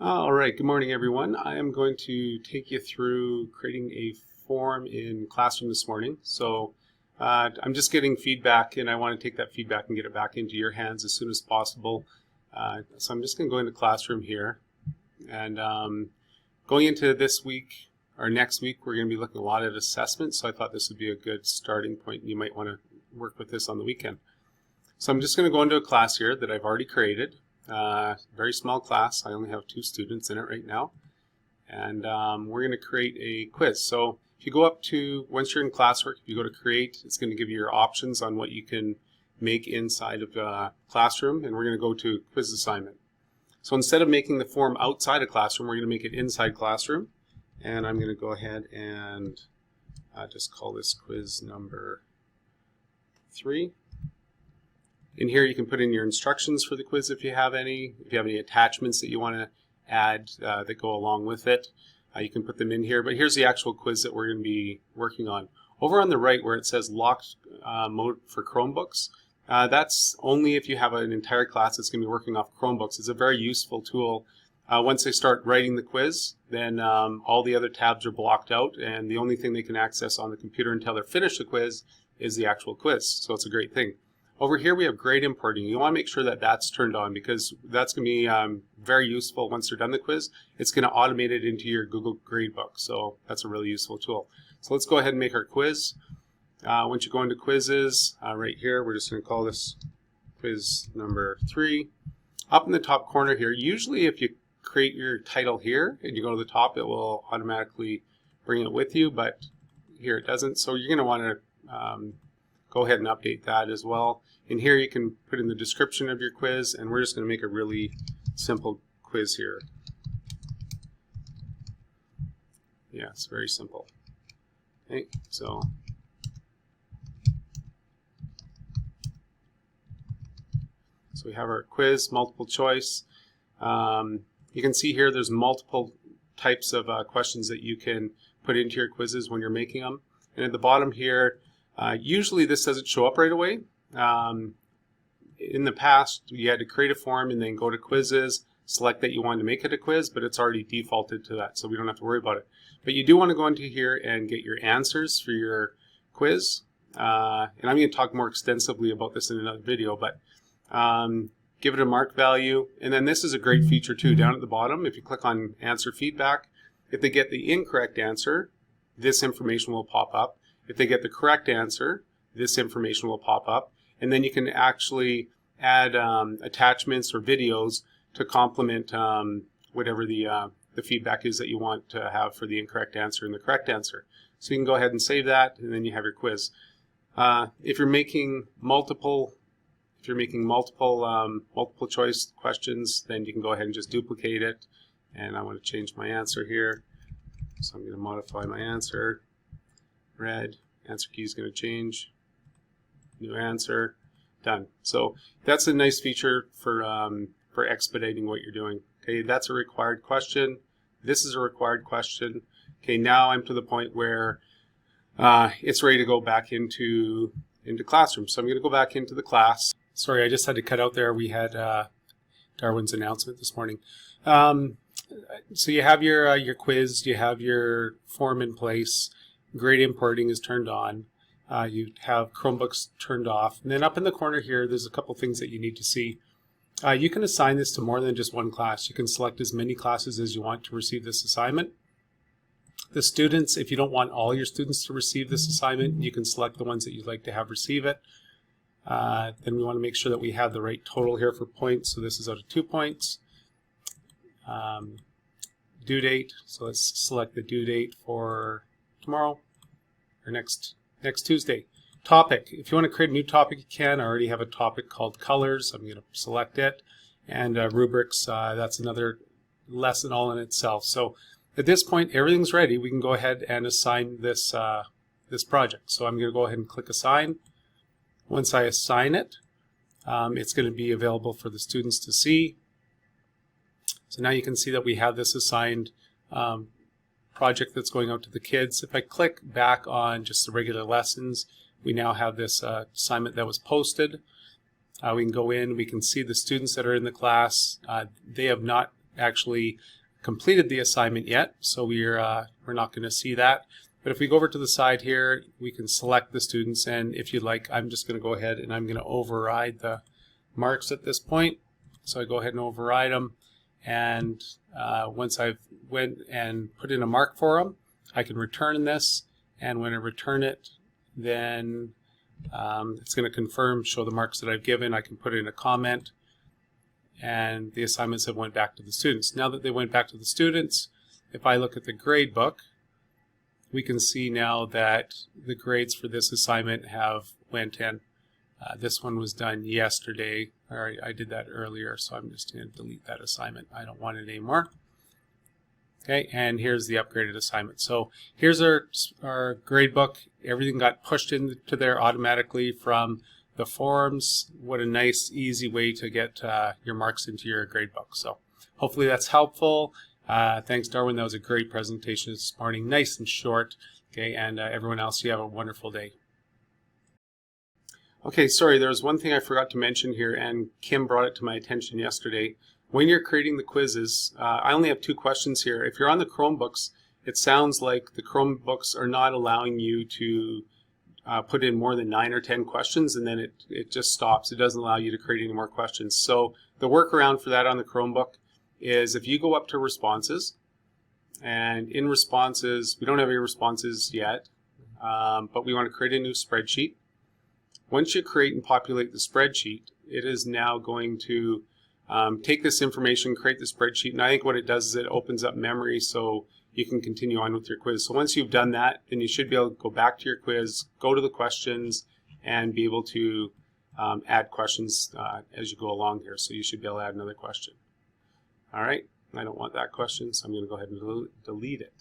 All right, good morning everyone. I am going to take you through creating a form in Classroom this morning. I'm just getting feedback and I want to take that feedback and get it back into your hands as soon as possible. So I'm just going to go into Classroom here, and going into this week or next week we're going to be looking a lot at assessments, so I thought this would be a good starting point. You might want to work with this on the weekend. So I'm just going to go into a class here that I've already created. Very small class. I only have 2 students in it right now, and we're going to create a quiz. So if you go up to, once you're in classwork, if you go to create, it's going to give you your options on what you can make inside of Classroom, and we're going to go to quiz assignment. So instead of making the form outside of Classroom, we're going to make it inside Classroom, and I'm going to go ahead and just call this quiz number 3. In here you can put in your instructions for the quiz if you have any. If you have any attachments that you want to add that go along with it, you can put them in here. But here's the actual quiz that we're going to be working on. Over on the right where it says locked mode for Chromebooks, that's only if you have an entire class that's going to be working off Chromebooks. It's a very useful tool. Once they start writing the quiz, then all the other tabs are blocked out, and the only thing they can access on the computer until they're finished the quiz is the actual quiz. So it's a great thing. Over here we have grade importing. You want to make sure that that's turned on, because that's going to be very useful once they're done the quiz. It's going to automate it into your Google Gradebook, so that's a really useful tool. So let's go ahead and make our quiz. Once you go into quizzes, right here, we're just going to call this quiz number 3. Up in the top corner here, usually if you create your title here and you go to the top, it will automatically bring it with you, but here it doesn't. So you're going to want to go ahead and update that as well. In here you can put in the description of your quiz, and we're just going to make a really simple quiz here. Yeah, it's very simple. Okay, so we have our quiz, multiple choice. You can see here there's multiple types of questions that you can put into your quizzes when you're making them. And at the bottom here, usually this doesn't show up right away. In the past, you had to create a form and then go to quizzes, select that you wanted to make it a quiz, but it's already defaulted to that, so we don't have to worry about it. But you do want to go into here and get your answers for your quiz. And I'm going to talk more extensively about this in another video, but give it a mark value. And then this is a great feature too. Down at the bottom, if you click on answer feedback, if they get the incorrect answer, this information will pop up. If they get the correct answer, this information will pop up, and then you can actually add attachments or videos to complement whatever the feedback is that you want to have for the incorrect answer and the correct answer. So you can go ahead and save that, and then you have your quiz. If you're making multiple choice questions, then you can go ahead and just duplicate it. And I want to change my answer here, so I'm going to modify my answer. Red, answer key is going to change, new answer, done. So that's a nice feature for expediting what you're doing. Okay, that's a required question. This is a required question. Okay, now I'm to the point where it's ready to go back into Classroom. So I'm going to go back into the class. Sorry, I just had to cut out there. We had Darwin's announcement this morning. So you have your quiz, you have your form in place. Grade importing is turned on. You have Chromebooks turned off. And then up in the corner here, there's a couple things that you need to see. You can assign this to more than just one class. You can select as many classes as you want to receive this assignment. The students, if you don't want all your students to receive this assignment, you can select the ones that you'd like to have receive it. Then we want to make sure that we have the right total here for points. So this is out of 2 points. Due date. So let's select the due date for tomorrow or next Tuesday. Topic. If you want to create a new topic, you can. I already have a topic called colors. I'm going to select it. And rubrics, that's another lesson all in itself. So at this point, everything's ready. We can go ahead and assign this project. So I'm going to go ahead and click assign. Once I assign it, it's going to be available for the students to see. So now you can see that we have this assigned project that's going out to the kids. If I click back on just the regular lessons, we now have this assignment that was posted. We can go in, we can see the students that are in the class. They have not actually completed the assignment yet, so we're not going to see that. But if we go over to the side here, we can select the students, and if you'd like, I'm just going to go ahead and I'm going to override the marks at this point. So I go ahead and override them, and once I've went and put in a mark for them, I can return this, and when I return it, then it's going to confirm, show the marks that I've given. I can put in a comment, and the assignments have went back to the students. Now that they went back to the students, if I look at the grade book, we can see now that the grades for this assignment have went in. This one was done yesterday, or I did that earlier, so I'm just going to delete that assignment. I don't want it anymore. Okay, and here's the upgraded assignment. So here's our grade book. Everything got pushed into there automatically from the forums. What a nice, easy way to get your marks into your grade book. So hopefully that's helpful. Thanks, Darwin. That was a great presentation this morning. Nice and short. Okay, and everyone else, you have a wonderful day. Okay, sorry, there was one thing I forgot to mention here, and Kim brought it to my attention yesterday. When you're creating the quizzes, I only have 2 questions here. If you're on the Chromebooks, it sounds like the Chromebooks are not allowing you to put in more than 9 or 10 questions, and then it just stops. It doesn't allow you to create any more questions. So the workaround for that on the Chromebook is if you go up to responses, and in responses, we don't have any responses yet, but we want to create a new spreadsheet. Once you create and populate the spreadsheet, it is now going to take this information, create the spreadsheet, and I think what it does is it opens up memory so you can continue on with your quiz. So once you've done that, then you should be able to go back to your quiz, go to the questions, and be able to add questions as you go along here. So you should be able to add another question. All right, I don't want that question, so I'm going to go ahead and delete it.